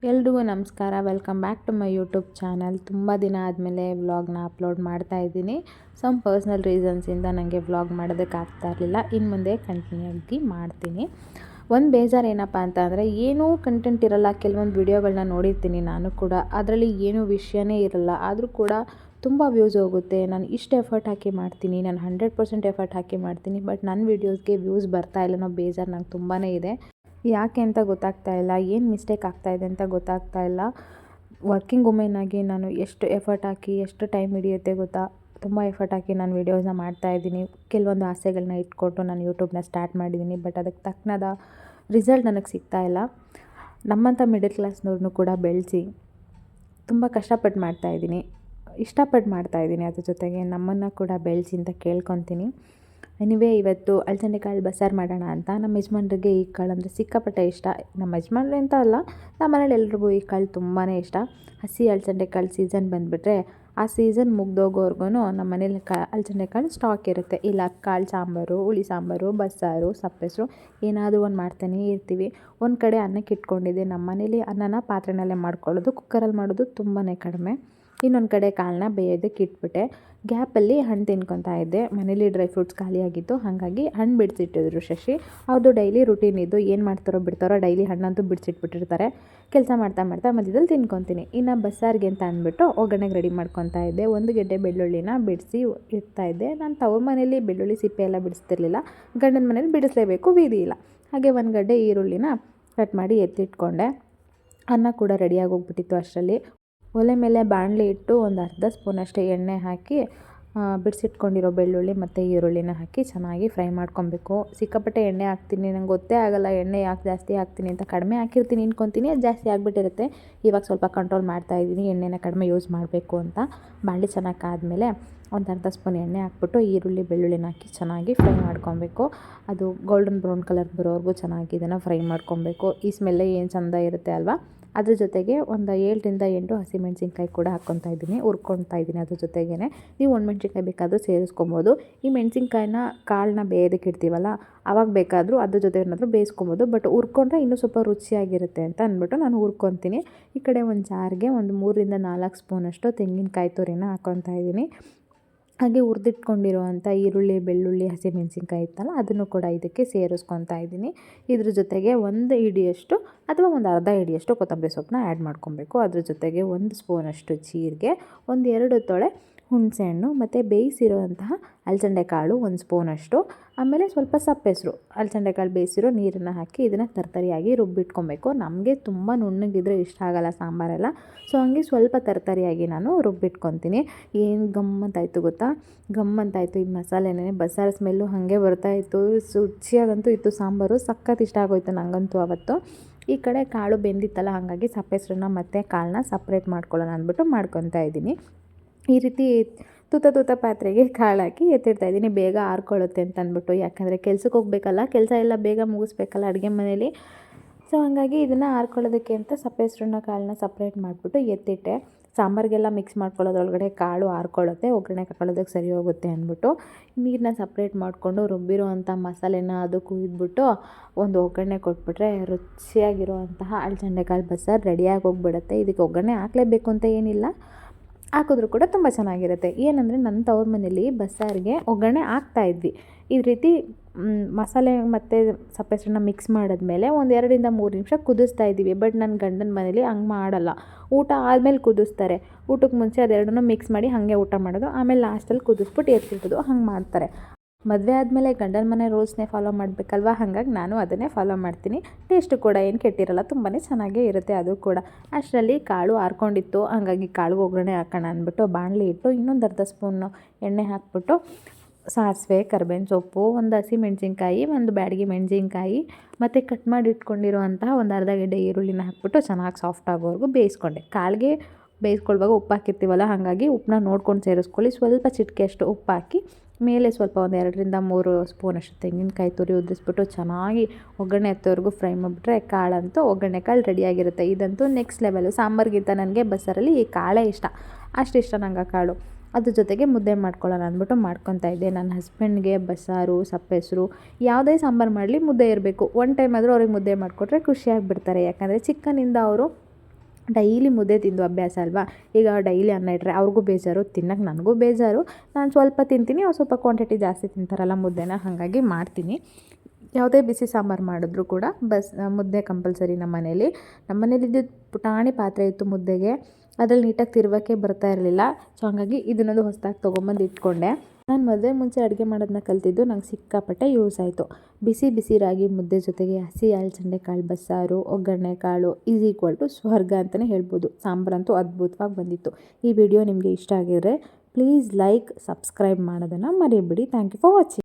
ಎಲ್ರಿಗೂ ನಮಸ್ಕಾರ. Welcome back to my YouTube channel. ತುಂಬ ದಿನ ಆದಮೇಲೆ ವ್ಲಾಗ್ನ ಅಪ್ಲೋಡ್ ಮಾಡ್ತಾ ಇದ್ದೀನಿ. ಸಮ್ ಪರ್ಸ್ನಲ್ ರೀಸನ್ಸಿಂದ ನನಗೆ ವ್ಲಾಗ್ ಮಾಡೋದಕ್ಕಾಗ್ತಾ ಇರಲಿಲ್ಲ. ಇನ್ನು ಮುಂದೆ ಕಂಟಿನ್ಯೂ ಆಗಿ ಮಾಡ್ತೀನಿ. ಒಂದು ಬೇಜಾರು ಏನಪ್ಪ ಅಂತ ಅಂದರೆ, ಏನೂ ಕಂಟೆಂಟ್ ಇರಲ್ಲ. ಕೆಲವೊಂದು ವಿಡಿಯೋಗಳನ್ನ ನೋಡಿರ್ತೀನಿ ನಾನು ಕೂಡ, ಅದರಲ್ಲಿ ಏನೂ ವಿಷಯನೇ ಇರಲ್ಲ. ಆದರೂ ಕೂಡ ತುಂಬ ವ್ಯೂಸ್ ಹೋಗುತ್ತೆ. ನಾನು ಇಷ್ಟು ಎಫರ್ಟ್ ಹಾಕಿ ಮಾಡ್ತೀನಿ, ನಾನು 100% ಎಫರ್ಟ್ ಹಾಕಿ ಮಾಡ್ತೀನಿ, ಬಟ್ ನನ್ನ ವೀಡಿಯೋಸ್ಗೆ ವ್ಯೂಸ್ ಬರ್ತಾ ಇಲ್ಲ ಅನ್ನೋ ಬೇಜಾರು ನಂಗೆ ತುಂಬಾ ಇದೆ. ಯಾಕೆ ಅಂತ ಗೊತ್ತಾಗ್ತಾ ಇಲ್ಲ, ಏನು ಮಿಸ್ಟೇಕ್ ಆಗ್ತಾಯಿದೆ ಅಂತ ಗೊತ್ತಾಗ್ತಾ ಇಲ್ಲ. ವರ್ಕಿಂಗ್ ವುಮೆನ್ ಆಗಿ ನಾನು ಎಷ್ಟು ಎಫರ್ಟ್ ಹಾಕಿ, ಎಷ್ಟು ಟೈಮ್ ಹಿಡಿಯುತ್ತೆ ಗೊತ್ತಾ, ತುಂಬ ಎಫರ್ಟ್ ಹಾಕಿ ನಾನು ವೀಡಿಯೋಸ್ನ ಮಾಡ್ತಾಯಿದ್ದೀನಿ. ಕೆಲವೊಂದು ಆಸೆಗಳನ್ನ ಇಟ್ಕೊಟ್ಟು ನಾನು ಯೂಟ್ಯೂಬ್ನ ಸ್ಟಾರ್ಟ್ ಮಾಡಿದ್ದೀನಿ. ಬಟ್ ಅದಕ್ಕೆ ತಕ್ಕನಾದ ರಿಸಲ್ಟ್ ನನಗೆ ಸಿಗ್ತಾ ಇಲ್ಲ. ನಮ್ಮಂಥ ಮಿಡಲ್ ಕ್ಲಾಸ್ನವ್ರನ್ನೂ ಕೂಡ ಬೆಳೆಸಿ ತುಂಬ ಕಷ್ಟಪಟ್ಟು ಮಾಡ್ತಾಯಿದ್ದೀನಿ, ಇಷ್ಟಪಟ್ಟು ಮಾಡ್ತಾಯಿದ್ದೀನಿ. ಅದ್ರ ಜೊತೆಗೆ ನಮ್ಮನ್ನು ಕೂಡ ಬೆಳೆಸಿ ಅಂತ ಕೇಳ್ಕೊತೀನಿ. ಎನಿವೇ, ಇವತ್ತು ಅಲಸಂದೆ ಕಾಳು ಬಸ್ಸಾರು ಮಾಡೋಣ ಅಂತ. ನಮ್ಮ ಯಜಮಾನ್ರಿಗೆ ಈ ಕಾಳು ಅಂದರೆ ಸಿಕ್ಕಾಪಟ್ಟೆ ಇಷ್ಟ. ನಮ್ಮ ಯಜಮಾನ್ರು ಅಂತ ಅಲ್ಲ, ನಮ್ಮ ಮನೇಲಿ ಎಲ್ರಿಗೂ ಈ ಕಾಳು ತುಂಬಾ ಇಷ್ಟ. ಹಸಿ ಅಲಸಂದೆ ಕಾಳು ಸೀಸನ್ ಬಂದುಬಿಟ್ರೆ, ಆ ಸೀಸನ್ ಮುಗ್ದೋಗೋವರೆಗೂ ನಮ್ಮ ಮನೇಲಿ ಅಲಸಂದೆ ಕಾಳು ಸ್ಟಾಕ್ ಇರುತ್ತೆ. ಇಲ್ಲ ಕಾಳು ಸಾಂಬಾರು, ಹುಳಿ ಸಾಂಬಾರು, ಬಸ್ಸಾರು, ಸಪ್ಪೆಸರು ಏನಾದರೂ ಒಂದು ಮಾಡ್ತಾನೇ ಇರ್ತೀವಿ. ಒಂದು ಕಡೆ ಅನ್ನಕ್ಕೆ ಇಟ್ಕೊಂಡಿದ್ದೆ. ನಮ್ಮ ಮನೇಲಿ ಅನ್ನನ ಪಾತ್ರೆನಲ್ಲೇ ಮಾಡ್ಕೊಳ್ಳೋದು, ಕುಕ್ಕರಲ್ಲಿ ಮಾಡೋದು ತುಂಬಾ ಕಡಿಮೆ. ಇನ್ನೊಂದು ಕಡೆ ಕಾಳನ್ನ ಬೇಯೋದಕ್ಕೆ ಇಟ್ಬಿಟ್ಟೆ. ಗ್ಯಾಪಲ್ಲಿ ಹಣ್ಣು ತಿನ್ಕೊತಾ ಇದ್ದೆ. ಮನೇಲಿ ಡ್ರೈ ಫ್ರೂಟ್ಸ್ ಖಾಲಿಯಾಗಿತ್ತು, ಹಾಗಾಗಿ ಹಣ್ಣು ಬಿಡಿಸಿಟ್ಟಿದ್ರು ಶಶಿ. ಅವ್ರದ್ದು ಡೈಲಿ ರುಟೀನ್ ಇದು. ಏನು ಮಾಡ್ತಾರೋ ಬಿಡ್ತಾರೋ, ಡೈಲಿ ಹಣ್ಣಂತೂ ಬಿಡಿಸಿಟ್ಬಿಟ್ಟಿರ್ತಾರೆ. ಕೆಲಸ ಮಾಡ್ತಾ ಮಧ್ಯದಲ್ಲಿ ತಿನ್ಕೊತೀನಿ. ಇನ್ನು ಬಸ್ಸಾರಿಗೆ ಅಂತ ಅಂದ್ಬಿಟ್ಟು ಒಗ್ಗರಣೆಗೆ ರೆಡಿ ಮಾಡ್ಕೊತಾ ಇದ್ದೆ. ಒಂದು ಗೆಡ್ಡೆ ಬೆಳ್ಳುಳ್ಳಿನ ಬಿಡಿಸಿ ಇಡ್ತಾಯಿದ್ದೆ. ನಾನು ತವ್ರ ಮನೇಲಿ ಬೆಳ್ಳುಳ್ಳಿ ಸಿಪ್ಪೆ ಎಲ್ಲ ಬಿಡಿಸ್ತಿರ್ಲಿಲ್ಲ, ಗಂಡನ ಮನೇಲಿ ಬಿಡಿಸ್ಲೇಬೇಕು, ವಿಧಿ ಇಲ್ಲ. ಹಾಗೆ ಒಂದು ಗಡ್ಡೆ ಈರುಳ್ಳಿನ ಕಟ್ ಮಾಡಿ ಎತ್ತಿಟ್ಕೊಂಡೆ. ಅನ್ನ ಕೂಡ ರೆಡಿಯಾಗಿ ಹೋಗ್ಬಿಟ್ಟಿತ್ತು ಅಷ್ಟರಲ್ಲಿ. ಒಲೆ ಮೇಲೆ ಬಾಣಲೆ ಇಟ್ಟು ಒಂದು ಅರ್ಧ ಸ್ಪೂನಷ್ಟೇ ಎಣ್ಣೆ ಹಾಕಿ ಬಿಡಿಸಿಟ್ಕೊಂಡಿರೋ ಬೆಳ್ಳುಳ್ಳಿ ಮತ್ತು ಈರುಳ್ಳಿನ ಹಾಕಿ ಚೆನ್ನಾಗಿ ಫ್ರೈ ಮಾಡ್ಕೊಬೇಕು. ಸಿಕ್ಕಾಪಟ್ಟೆ ಎಣ್ಣೆ ಹಾಕ್ತೀನಿ, ನಂಗೆ ಗೊತ್ತೇ ಆಗೋಲ್ಲ ಎಣ್ಣೆ ಯಾಕೆ ಜಾಸ್ತಿ ಹಾಕ್ತೀನಿ ಅಂತ. ಕಡಿಮೆ ಹಾಕಿರ್ತೀನಿ ಅಂದ್ಕೊತೀನಿ, ಅದು ಜಾಸ್ತಿ ಆಗಿಬಿಟ್ಟಿರುತ್ತೆ. ಇವಾಗ ಸ್ವಲ್ಪ ಕಂಟ್ರೋಲ್ ಮಾಡ್ತಾಯಿದ್ದೀನಿ, ಎಣ್ಣೆನ ಕಡಿಮೆ ಯೂಸ್ ಮಾಡಬೇಕು ಅಂತ. ಬಾಣಲೆ ಚೆನ್ನಾಗಿ ಕಾದ್ಮೇಲೆ ಒಂದು ಅರ್ಧ ಸ್ಪೂನ್ ಎಣ್ಣೆ ಹಾಕ್ಬಿಟ್ಟು ಈರುಳ್ಳಿ ಬೆಳ್ಳುಳ್ಳಿನ ಹಾಕಿ ಚೆನ್ನಾಗಿ ಫ್ರೈ ಮಾಡ್ಕೊಬೇಕು. ಅದು ಗೋಲ್ಡನ್ ಬ್ರೌನ್ ಕಲರ್ ಬರೋವರೆಗೂ ಚೆನ್ನಾಗಿ ಇದನ್ನು ಫ್ರೈ ಮಾಡ್ಕೊಬೇಕು. ಈ ಸ್ಮೆಲ್ಲೇ ಏನು ಚೆಂದ ಇರುತ್ತೆ ಅಲ್ವಾ. ಅದ್ರ ಜೊತೆಗೆ ಒಂದು 7ರಿಂದ 8 ಹಸಿಮೆಣ್ಸಿನ್ಕಾಯಿ ಕೂಡ ಹಾಕ್ಕೊತಾ ಇದ್ದೀನಿ, ಹುರ್ಕೊತಾ ಇದ್ದೀನಿ. ಅದ್ರ ಜೊತೆಗೇ ನೀವು ಒಣಮೆಣ್ಸಿನ್ಕಾಯಿ ಬೇಕಾದರೂ ಸೇರಿಸ್ಕೊಬೋದು. ಈ ಮೆಣಸಿನ್ಕಾಯಿನ ಕಾಳನ್ನ ಬೇಯೋದಕ್ಕೆ ಇಡ್ತೀವಲ್ಲ, ಆವಾಗ ಬೇಕಾದರೂ ಅದ್ರ ಜೊತೆ ಏನಾದರೂ ಬೇಯಿಸ್ಕೊಬೋದು. ಬಟ್ ಹುರ್ಕೊಂಡ್ರೆ ಇನ್ನೂ ಸ್ವಲ್ಪ ರುಚಿಯಾಗಿರುತ್ತೆ ಅಂತ ಅಂದ್ಬಿಟ್ಟು ನಾನು ಹುರ್ಕೊತೀನಿ. ಈ ಕಡೆ ಒಂದು ಜಾರ್ಗೆ ಒಂದು 3ರಿಂದ 4 ಸ್ಪೂನಷ್ಟು ತೆಂಗಿನಕಾಯಿ ತುರಿನ ಹಾಕ್ಕೊತಾ ಇದ್ದೀನಿ. ಹಾಗೆ ಹುರಿದಿಟ್ಕೊಂಡಿರುವಂಥ ಈರುಳ್ಳಿ, ಬೆಳ್ಳುಳ್ಳಿ, ಹಸಿಮೆಣ್ಸಿನ್ಕಾಯಿ ಇತ್ತಲ್ಲ, ಅದನ್ನು ಕೂಡ ಇದಕ್ಕೆ ಸೇರಿಸ್ಕೊತಾ ಇದ್ದೀನಿ. ಇದ್ರ ಜೊತೆಗೆ ಒಂದು ಹಿಡಿಯಷ್ಟು ಅಥವಾ ಒಂದು ಅರ್ಧ ಹಿಡಿಯಷ್ಟು ಕೊತ್ತಂಬರಿ ಸೊಪ್ಪನ್ನ ಆ್ಯಡ್ ಮಾಡ್ಕೊಬೇಕು. ಅದ್ರ ಜೊತೆಗೆ 1 ಸ್ಪೂನಷ್ಟು ಜೀರಿಗೆ, 1-2 ತೊಳೆ ಹುಣಸೆಹಣ್ಣು ಮತ್ತು ಬೇಯಿಸಿರುವಂತಹ ಅಲಸಂದೆ ಕಾಳು 1 ಸ್ಪೂನಷ್ಟು, ಆಮೇಲೆ ಸ್ವಲ್ಪ ಸಪ್ಪೆಸರು, ಅಲಸಂದೆ ಕಾಳು ಬೇಯಿಸಿರೋ ನೀರನ್ನು ಹಾಕಿ ಇದನ್ನು ತರ್ತರಿಯಾಗಿ ರುಬ್ಬಿಟ್ಕೊಬೇಕು. ನಮಗೆ ತುಂಬ ನುಣ್ಣಗಿದ್ರೆ ಇಷ್ಟ ಆಗೋಲ್ಲ ಸಾಂಬಾರೆಲ್ಲ, ಸೊ ಹಂಗೆ ಸ್ವಲ್ಪ ತರ್ತರಿಯಾಗಿ ನಾನು ರುಬ್ಬಿಟ್ಕೊತೀನಿ. ಏನು ಗಮ್ಮಂತಾಯಿತು ಗೊತ್ತಾ, ಗಮ್ಮಂತಾಯಿತು. ಈ ಮಸಾಲೆನೇ ಬಸ್ಸಾರು ಸ್ಮೆಲ್ಲು ಹಾಗೆ ಬರ್ತಾಯಿತ್ತು. ರುಚಿಯಾಗಂತೂ ಇತ್ತು ಸಾಂಬಾರು, ಸಖತ್ ಇಷ್ಟ ಆಗೋಯ್ತು ನನಗಂತೂ ಅವತ್ತು. ಈ ಕಡೆ ಕಾಳು ಬೆಂದಿತ್ತಲ್ಲ, ಹಾಗಾಗಿ ಸಪ್ಪೆಸರನ್ನ ಮತ್ತು ಕಾಳನ್ನ ಸಪ್ರೇಟ್ ಮಾಡ್ಕೊಳ್ಳೋಣ ಅಂದ್ಬಿಟ್ಟು ಮಾಡ್ಕೊತಾ ಇದ್ದೀನಿ. ಈ ರೀತಿ ತೂತ ಪಾತ್ರೆಗೆ ಕಾಳು ಹಾಕಿ ಎತ್ತಿಡ್ತಾಯಿದ್ದೀನಿ, ಬೇಗ ಆರ್ಕೊಳ್ಳುತ್ತೆ ಅಂತ ಅಂದ್ಬಿಟ್ಟು. ಯಾಕಂದರೆ ಕೆಲ್ಸಕ್ಕೆ ಹೋಗಬೇಕಲ್ಲ, ಕೆಲಸ ಎಲ್ಲ ಬೇಗ ಮುಗಿಸ್ಬೇಕಲ್ಲ ಅಡುಗೆ ಮನೇಲಿ. ಸೊ ಹಾಗಾಗಿ ಇದನ್ನು ಆರ್ಕೊಳ್ಳೋದಕ್ಕೆ ಅಂತ ಸಪ್ಪೆಸರನ್ನ ಕಾಳನ್ನ ಸಪ್ರೇಟ್ ಮಾಡಿಬಿಟ್ಟು ಎತ್ತಿಟ್ಟೆ. ಸಾಂಬಾರಿಗೆಲ್ಲ ಮಿಕ್ಸ್ ಮಾಡ್ಕೊಳ್ಳೋದ್ರೊಳಗಡೆ ಕಾಳು ಆರ್ಕೊಳ್ಳುತ್ತೆ, ಒಗ್ಗರಣೆ ಹಾಕೊಳ್ಳೋದಕ್ಕೆ ಸರಿ ಹೋಗುತ್ತೆ ಅಂದ್ಬಿಟ್ಟು ನೀರನ್ನ ಸಪ್ರೇಟ್ ಮಾಡಿಕೊಂಡು ರುಬ್ಬಿರುವಂಥ ಮಸಾಲೆನ ಅದು ಕುಯ್ದುಬಿಟ್ಟು ಒಂದು ಒಗ್ಗರಣೆ ಕೊಟ್ಬಿಟ್ರೆ ರುಚಿಯಾಗಿರುವಂತಹ ಅಲಸಂದೆ ಕಾಳು ಬಸ್ಸಾರು ರೆಡಿಯಾಗಿ ಹೋಗ್ಬಿಡುತ್ತೆ. ಇದಕ್ಕೆ ಒಗ್ಗರಣೆ ಹಾಕಲೇಬೇಕು ಅಂತ ಏನಿಲ್ಲ, ಹಾಕಿದ್ರೂ ಕೂಡ ತುಂಬ ಚೆನ್ನಾಗಿರುತ್ತೆ. ಏನಂದರೆ ನನ್ನ ತವ್ರ ಮನೇಲಿ ಬಸ್ಸಾರಿಗೆ ಒಗ್ಗರಣೆ ಹಾಕ್ತಾಯಿದ್ವಿ. ಈ ರೀತಿ ಮಸಾಲೆ ಮತ್ತು ಸಪ್ಪೆಸರನ್ನ ಮಿಕ್ಸ್ ಮಾಡಿದ್ಮೇಲೆ ಒಂದು 2ರಿಂದ 3 ನಿಮಿಷ ಕುದಿಸ್ತಾ ಇದ್ದೀವಿ. ಬಟ್ ನನ್ನ ಗಂಡನ ಮನೇಲಿ ಹಂಗೆ ಮಾಡಲ್ಲ, ಊಟ ಆದಮೇಲೆ ಕುದಿಸ್ತಾರೆ. ಊಟಕ್ಕೆ ಮುಂಚೆ ಅದೆರಡನ್ನೂ ಮಿಕ್ಸ್ ಮಾಡಿ ಹಾಗೆ ಊಟ ಮಾಡೋದು, ಆಮೇಲೆ ಲಾಸ್ಟಲ್ಲಿ ಕುದಿಸ್ಬಿಟ್ಟು ಎತ್ತಿಡೋದು, ಹಂಗೆ ಮಾಡ್ತಾರೆ. ಮದುವೆ ಆದಮೇಲೆ ಗಂಡನ ಮನೆ ರೂಲ್ಸ್ನೇ ಫಾಲೋ ಮಾಡಬೇಕಲ್ವ, ಹಾಗಾಗಿ ನಾನು ಅದನ್ನೇ ಫಾಲೋ ಮಾಡ್ತೀನಿ. ಟೇಸ್ಟು ಕೂಡ ಏನು ಕೆಟ್ಟಿರಲ್ಲ, ತುಂಬಾ ಚೆನ್ನಾಗೇ ಇರುತ್ತೆ ಅದು ಕೂಡ. ಅಷ್ಟರಲ್ಲಿ ಕಾಳು ಆರ್ಕೊಂಡಿತ್ತು, ಹಾಗಾಗಿ ಕಾಳು ಒಗ್ಗರಣೆ ಹಾಕೋಣ ಅಂದ್ಬಿಟ್ಟು ಬಾಣಲೆ ಇಟ್ಟು ಇನ್ನೊಂದು ಅರ್ಧ ಸ್ಪೂನು ಎಣ್ಣೆ ಹಾಕ್ಬಿಟ್ಟು ಸಾಸಿವೆ, ಕರಿಬೇವಿನ ಸೊಪ್ಪು, ಒಂದು ಹಸಿಮೆಣ್ಸಿನ್ಕಾಯಿ, ಒಂದು ಬ್ಯಾಡಗಿ ಮೆಣಸಿನ್ಕಾಯಿ ಮತ್ತು ಕಟ್ ಮಾಡಿ ಇಟ್ಕೊಂಡಿರುವಂತಹ ಒಂದು ಅರ್ಧ ಗೆಡ್ಡೆ ಈರುಳ್ಳಿನ ಹಾಕ್ಬಿಟ್ಟು ಚೆನ್ನಾಗಿ ಸಾಫ್ಟ್ ಆಗೋವರೆಗೂ ಬೇಯಿಸ್ಕೊಂಡೆ. ಕಾಳಿಗೆ ಬೇಯಿಸ್ಕೊಳ್ಳುವಾಗ ಉಪ್ಪು ಹಾಕಿರ್ತೀವಲ್ಲ, ಹಾಗಾಗಿ ಉಪ್ಪನ್ನ ನೋಡ್ಕೊಂಡು ಸೇರಿಸ್ಕೊಳ್ಳಿ. ಸ್ವಲ್ಪ ಚಿಟಿಕೆಯಷ್ಟು ಉಪ್ಪು ಹಾಕಿ ಮೇಲೆ ಸ್ವಲ್ಪ ಒಂದು 2ರಿಂದ 3 ಸ್ಪೂನಷ್ಟು ತೆಂಗಿನಕಾಯಿ ತುರಿ ಉದುರಿಸ್ಬಿಟ್ಟು ಚೆನ್ನಾಗಿ ಒಗ್ಗರಣೆ ಹತ್ತೋವರೆಗೂ ಫ್ರೈ ಮಾಡಿಬಿಟ್ರೆ ಕಾಳಂತೂ ಒಗ್ಗರಣೆ ಕಾಳು ರೆಡಿಯಾಗಿರುತ್ತೆ. ಇದಂತೂ ನೆಕ್ಸ್ಟ್ ಲೆವೆಲು. ಸಾಂಬಾರಿಗಿಂತ ನನಗೆ ಬಸ್ಸಾರಲ್ಲಿ ಈ ಕಾಳೇ ಇಷ್ಟ, ಅಷ್ಟು ಇಷ್ಟ ನಂಗೆ ಆ ಕಾಳು. ಅದ್ರ ಜೊತೆಗೆ ಮುದ್ದೆ ಮಾಡ್ಕೊಳ್ಳೋಣ ಅಂದ್ಬಿಟ್ಟು ಮಾಡ್ಕೊತಾ ಇದ್ದೆ. ನನ್ನ ಹಸ್ಬೆಂಡ್ಗೆ ಬಸ್ಸಾರು, ಸಪ್ಪೆಸರು ಯಾವುದೇ ಸಾಂಬಾರು ಮಾಡಲಿ ಮುದ್ದೆ ಇರಬೇಕು. ಒನ್ ಟೈಮ್ ಆದರೂ ಅವ್ರಿಗೆ ಮುದ್ದೆ ಮಾಡಿಕೊಟ್ರೆ ಖುಷಿಯಾಗಿಬಿಡ್ತಾರೆ. ಯಾಕಂದರೆ ಚಿಕ್ಕನಿಂದ ಅವರು ಡೈಲಿ ಮುದ್ದೆ ತಿಂದು ಅಭ್ಯಾಸ ಅಲ್ವಾ. ಈಗ ಡೈಲಿ ಅನ್ನ ಇಟ್ಟರೆ ಅವ್ರಿಗೂ ಬೇಜಾರು, ತಿನ್ನೋಕ್ಕೆ ನನಗೂ ಬೇಜಾರು. ನಾನು ಸ್ವಲ್ಪ ತಿಂತೀನಿ, ಅವ್ರು ಸ್ವಲ್ಪ ಕ್ವಾಂಟಿಟಿ ಜಾಸ್ತಿ ತಿಂತಾರಲ್ಲ ಮುದ್ದೆನ, ಹಾಗಾಗಿ ಮಾಡ್ತೀನಿ. ಯಾವುದೇ ಬಿಸಿ ಸಾಂಬಾರು ಮಾಡಿದ್ರು ಕೂಡ ಮುದ್ದೆ ಕಂಪಲ್ಸರಿ ನಮ್ಮ ಮನೇಲಿ ಪುಟಾಣಿ ಪಾತ್ರೆ ಇತ್ತು ಮುದ್ದೆಗೆ, ಅದ್ರಲ್ಲಿ ನೀಟಾಗಿ ತಿರುವಕ್ಕೆ ಬರ್ತಾ ಇರಲಿಲ್ಲ. ಸೊ ಹಾಗಾಗಿ ಇದನ್ನೊಂದು ಹೊಸದಾಗಿ ತೊಗೊಂಬಂದು ಇಟ್ಕೊಂಡೆ. ನಾನು ಮದುವೆ ಮುಂಚೆ ಅಡುಗೆ ಮಾಡೋದನ್ನ ಕಲ್ತಿದ್ದು ನಂಗೆ ಸಿಕ್ಕಾಪಟ್ಟೆ ಯೂಸ್ ಆಯಿತು. ಬಿಸಿ ಬಿಸಿ ರಾಗಿ ಮುದ್ದೆ ಜೊತೆಗೆ ಹಸಿ ಅಲಸಂದೆ ಕಾಳು ಬಸ್ಸಾರು, ಒಗ್ಗರಣೆ ಕಾಳು = ಸ್ವರ್ಗ ಅಂತಲೇ ಹೇಳ್ಬೋದು. ಸಾಂಬಾರಂತೂ ಅದ್ಭುತವಾಗಿ ಬಂದಿತ್ತು. ಈ ವಿಡಿಯೋ ನಿಮಗೆ ಇಷ್ಟ ಆಗಿದ್ರೆ ಪ್ಲೀಸ್ ಲೈಕ್, ಸಬ್ಸ್ಕ್ರೈಬ್ ಮಾಡೋದನ್ನು ಮರಿಬೇಡಿ. Thank you for watching.